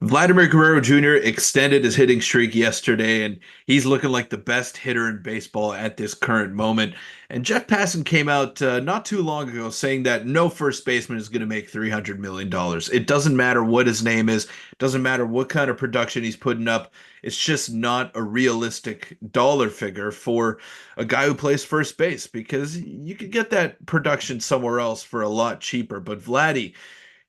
Vladimir Guerrero Jr. extended his hitting streak yesterday, and he's looking like the best hitter in baseball at this current moment. And Jeff Passan came out not too long ago saying that no first baseman is going to make $300 million. It doesn't matter what his name is, it doesn't matter what kind of production he's putting up. It's just not a realistic dollar figure for a guy who plays first base because you could get that production somewhere else for a lot cheaper. But Vladdy,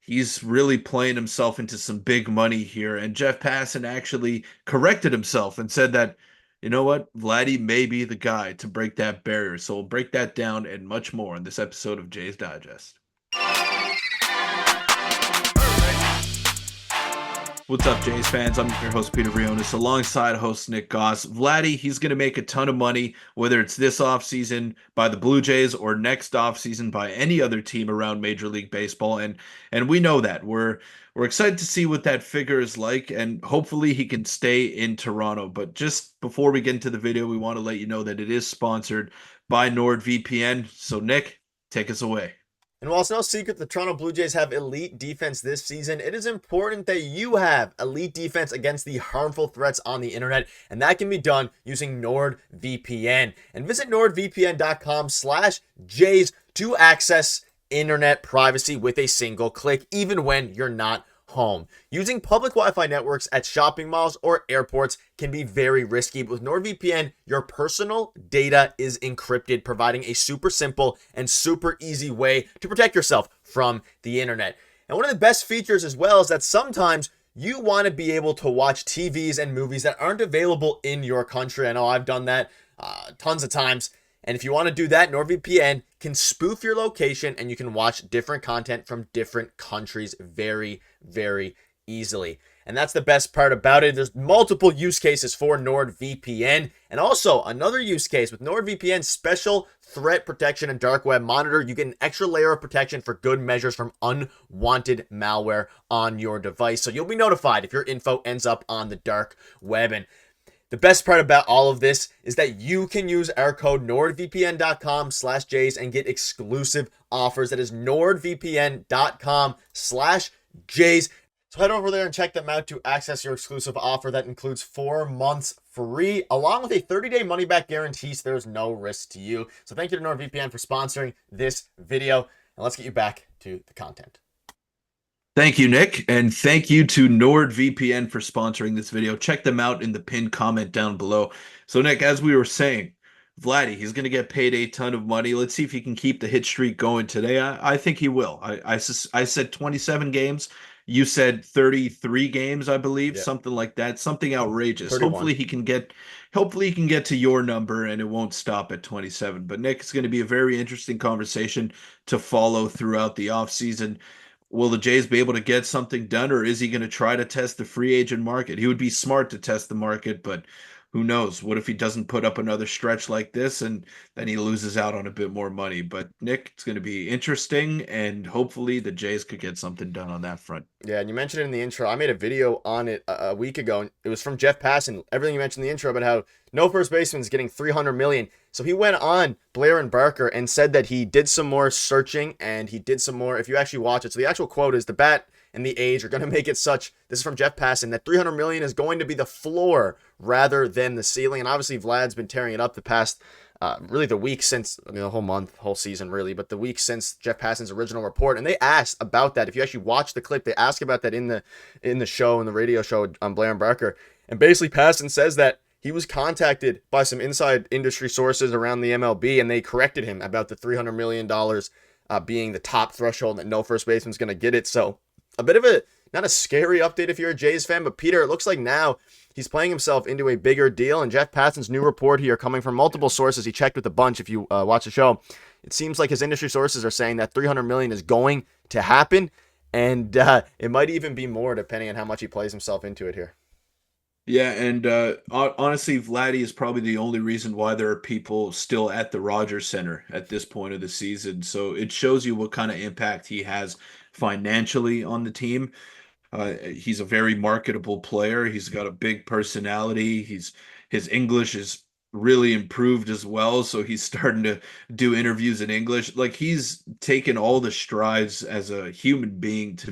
he's really playing himself into some big money here. And Jeff Passan actually corrected himself and said that, you know what, Vladdy may be the guy to break that barrier. So we'll break that down and much more in this episode of Jay's Digest. What's up, Jays fans? I'm your host, Peter Vryonis, alongside host Nick Gosse. Vladdy, he's going to make a ton of money, whether it's this offseason by the Blue Jays or next offseason by any other team around Major League Baseball. And we know that. We're excited to see what that figure is like, and hopefully he can stay in Toronto. But just before we get into the video, we want to let you know that it is sponsored by NordVPN. So, Nick, take us away. And while it's no secret the Toronto Blue Jays have elite defense this season, it is important that you have elite defense against the harmful threats on the internet, and that can be done using NordVPN. And visit nordvpn.com/Jays to access internet privacy with a single click, even when you're not home. Using public Wi-Fi networks at shopping malls or airports can be very risky, but with NordVPN, your personal data is encrypted, providing a super simple and super easy way to protect yourself from the internet. And one of the best features as well is that sometimes you want to be able to watch TVs and movies that aren't available in your country. I know I've done that tons of times. And if you want to do that, NordVPN can spoof your location and you can watch different content from different countries very, very easily. And that's the best part about it. There's multiple use cases for NordVPN. And also another use case with NordVPN's special threat protection and dark web monitor, you get an extra layer of protection for good measures from unwanted malware on your device. So you'll be notified if your info ends up on the dark web. And the best part about all of this is that you can use our code nordvpn.com/Jays and get exclusive offers. That is nordvpn.com/Jays. So head over there and check them out to access your exclusive offer that includes 4 months free, along with a 30-day money-back guarantee, so there's no risk to you. So thank you to NordVPN for sponsoring this video, and let's get you back to the content. Thank you, Nick, and thank you to NordVPN for sponsoring this video. Check them out in the pinned comment down below. So, Nick, as we were saying, Vladdy, he's going to get paid a ton of money. Let's see if he can keep the hit streak going today. I think he will. I said 27 games. You said 33 games, I believe, something like that, something outrageous. 31. Hopefully he can get to your number and it won't stop at 27. But Nick, it's going to be a very interesting conversation to follow throughout the offseason. Will the Jays be able to get something done, or is he going to try to test the free agent market? He would be smart to test the market, but who knows? What if he doesn't put up another stretch like this and then he loses out on a bit more money? But Nick, it's going to be interesting, and hopefully the Jays could get something done on that front. Yeah, and you mentioned it in the intro. I made a video on it a week ago, and it was from Jeff Passan. Everything you mentioned in the intro about how no first baseman is getting $300 million. So he went on Blair and Barker and said that he did some more searching and he did some more. If you actually watch it, so the actual quote is the bat and the age are going to make it such. This is from Jeff Passan, that $300 million is going to be the floor rather than the ceiling. And obviously Vlad's been tearing it up the past. Really the week since, the whole month, whole season really, but the week since Jeff Passan's original report. And they asked about that. If you actually watch the clip, they ask about that in the show, in the radio show on Blair and Barker. And basically Passan says that he was contacted by some inside industry sources around the MLB, and they corrected him about the $300 million being the top threshold, that no first baseman's going to get it. So a bit of a, not a scary update if you're a Jays fan, but Peter, it looks like now he's playing himself into a bigger deal. And Jeff Passan's new report here, coming from multiple sources, he checked with a bunch if you watch the show, it seems like his industry sources are saying that $300 million is going to happen, and it might even be more depending on how much he plays himself into it here. Yeah, and honestly, Vladdy is probably the only reason why there are people still at the Rogers Center at this point of the season. So it shows you what kind of impact he has financially on the team. He's a very marketable player. He's got a big personality. His English is really improved as well. So he's starting to do interviews in English. Like he's taken all the strides as a human being to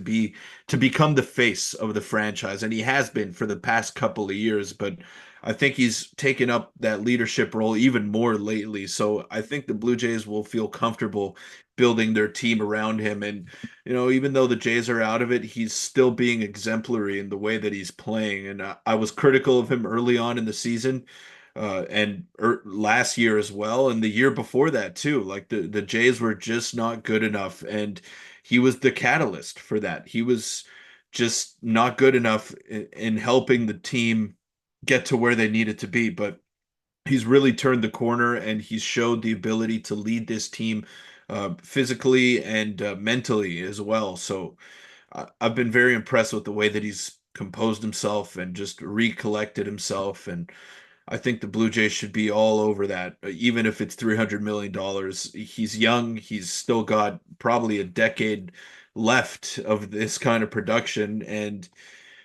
become the face of the franchise, and he has been for the past couple of years. But I think he's taken up that leadership role even more lately. So I think the Blue Jays will feel comfortable building their team around him. And even though the Jays are out of it, he's still being exemplary in the way that he's playing. And I was critical of him early on in the season, and last year as well, and the year before that too. Like the Jays were just not good enough, and he was the catalyst for that. He was just not good enough in helping the team get to where they needed to be. But he's really turned the corner, and he's showed the ability to lead this team physically and mentally as well. So I've been very impressed with the way that he's composed himself and just recollected himself. And I think the Blue Jays should be all over that, even if it's $300 million. He's young. He's still got probably a decade left of this kind of production. And,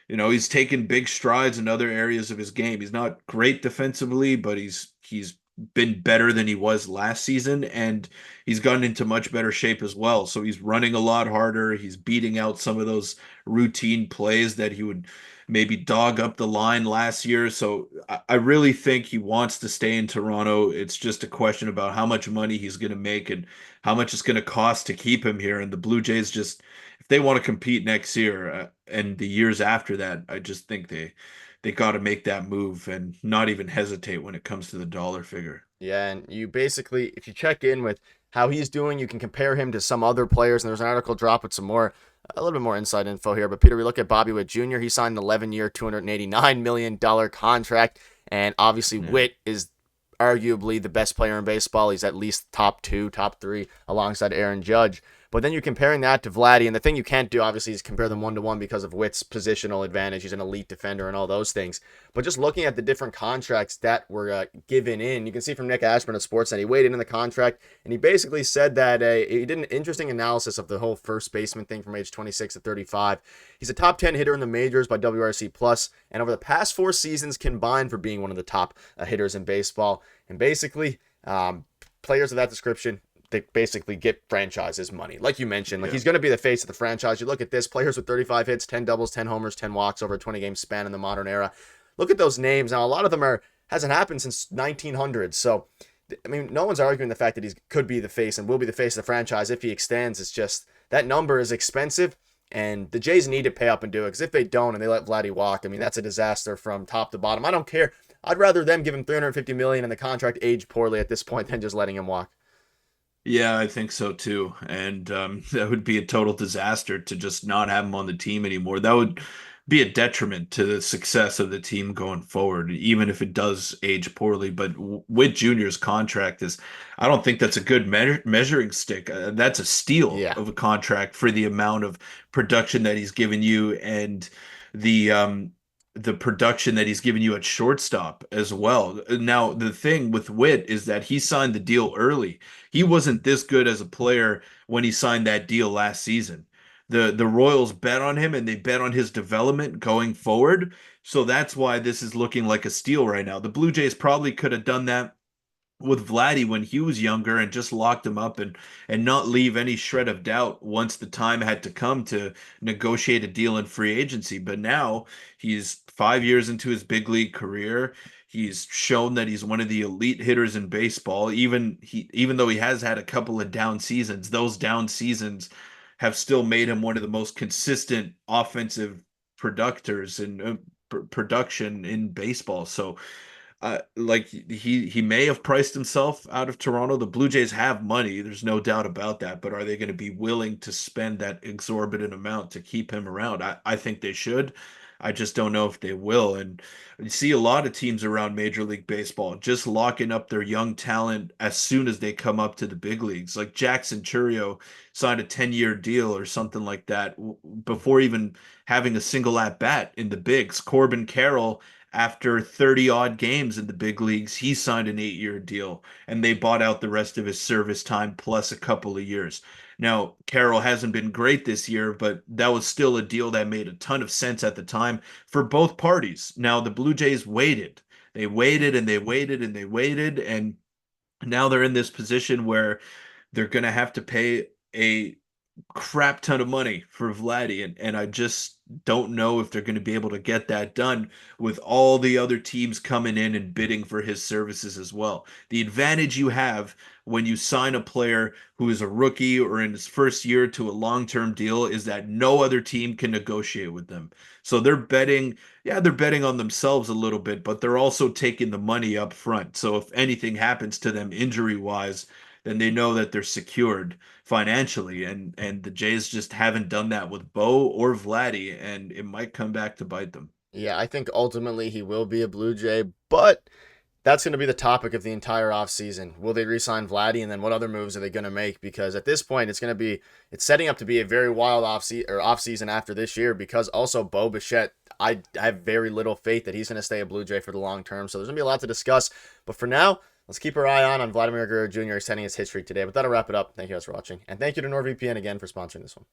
he's taken big strides in other areas of his game. He's not great defensively, but he's been better than he was last season, and he's gotten into much better shape as well. So he's running a lot harder. He's beating out some of those routine plays that he would maybe dog up the line last year. So I really think he wants to stay in Toronto. It's just a question about how much money he's going to make and how much it's going to cost to keep him here. And the Blue Jays just, if they want to compete next year and the years after that, I just think they got to make that move and not even hesitate when it comes to the dollar figure. Yeah, and you basically, if you check in with how he's doing, you can compare him to some other players. And there's an article dropped with a little bit more inside info here. But Peter, we look at Bobby Witt Jr. He signed an 11-year, $289 million contract, and obviously Yeah. Witt is arguably the best player in baseball. He's at least top two, top three, alongside Aaron Judge. But then you're comparing that to Vladdy, and the thing you can't do, obviously, is compare them one-to-one because of Witt's positional advantage. He's an elite defender and all those things. But just looking at the different contracts that were given in, you can see from Nick Ashburn of Sportsnet, he weighed in on the contract, and he basically said that he did an interesting analysis of the whole first baseman thing from age 26 to 35. He's a top 10 hitter in the majors by WRC Plus, and over the past 4 seasons combined for being one of the top hitters in baseball. And basically, players of that description, they basically get franchises money. Like you mentioned, like he's going to be the face of the franchise. You look at this, players with 35 hits, 10 doubles, 10 homers, 10 walks over a 20-game span in the modern era. Look at those names. Now, a lot of them hasn't happened since 1900. So, I mean, no one's arguing the fact that he could be the face and will be the face of the franchise if he extends. It's just that number is expensive, and the Jays need to pay up and do it, because if they don't and they let Vladdy walk, I mean, that's a disaster from top to bottom. I don't care. I'd rather them give him $350 million and the contract age poorly at this point than just letting him walk. Yeah, I think so too. And that would be a total disaster to just not have him on the team anymore. That would be a detriment to the success of the team going forward, even if it does age poorly. But with Junior's contract I don't think that's a good measuring stick. That's a steal Yeah. of a contract for the amount of production that he's given you, and the um, the production that he's given you at shortstop as well. Now, the thing with Witt is that he signed the deal early. He wasn't this good as a player when he signed that deal last season. The Royals bet on him, and they bet on his development going forward. So that's why this is looking like a steal right now. The Blue Jays probably could have done that with Vladdy when he was younger and just locked him up and not leave any shred of doubt once the time had to come to negotiate a deal in free agency. But now he's 5 years into his big league career. He's shown that he's one of the elite hitters in baseball. Even though he has had a couple of down seasons, those down seasons have still made him one of the most consistent offensive productors and production in baseball. So like he may have priced himself out of Toronto. The Blue Jays have money, there's no doubt about that. But are they going to be willing to spend that exorbitant amount to keep him around? I think they should. I just don't know if they will. And you see a lot of teams around Major League Baseball just locking up their young talent as soon as they come up to the big leagues. Like Jackson Churio signed a 10-year deal or something like that before even having a single at bat in the bigs. Corbin Carroll, after 30 odd games in the big leagues, he signed an 8-year deal, and they bought out the rest of his service time plus a couple of years. Now, Carroll hasn't been great this year, but that was still a deal that made a ton of sense at the time for both parties. Now, the Blue Jays waited. They waited and they waited and they waited, and now they're in this position where they're going to have to pay a crap ton of money for Vladdy, and I just don't know if they're going to be able to get that done with all the other teams coming in and bidding for his services as well. The advantage you have when you sign a player who is a rookie or in his first year to a long-term deal is that no other team can negotiate with them. So they're betting, yeah, they're betting on themselves a little bit, but they're also taking the money up front. So if anything happens to them injury-wise, then they know that they're secured financially, and the Jays just haven't done that with Bo or Vladdy, and it might come back to bite them. Yeah, I think ultimately he will be a Blue Jay, but that's going to be the topic of the entire offseason. Will they re-sign Vladdy, and then what other moves are they going to make? Because at this point, it's setting up to be a very wild off-season after this year, because also Bo Bichette, I have very little faith that he's going to stay a Blue Jay for the long term. So there's going to be a lot to discuss. But for now, let's keep our eye on Vladimir Guerrero Jr. extending his history today. But that'll wrap it up. Thank you guys for watching. And thank you to NordVPN again for sponsoring this one.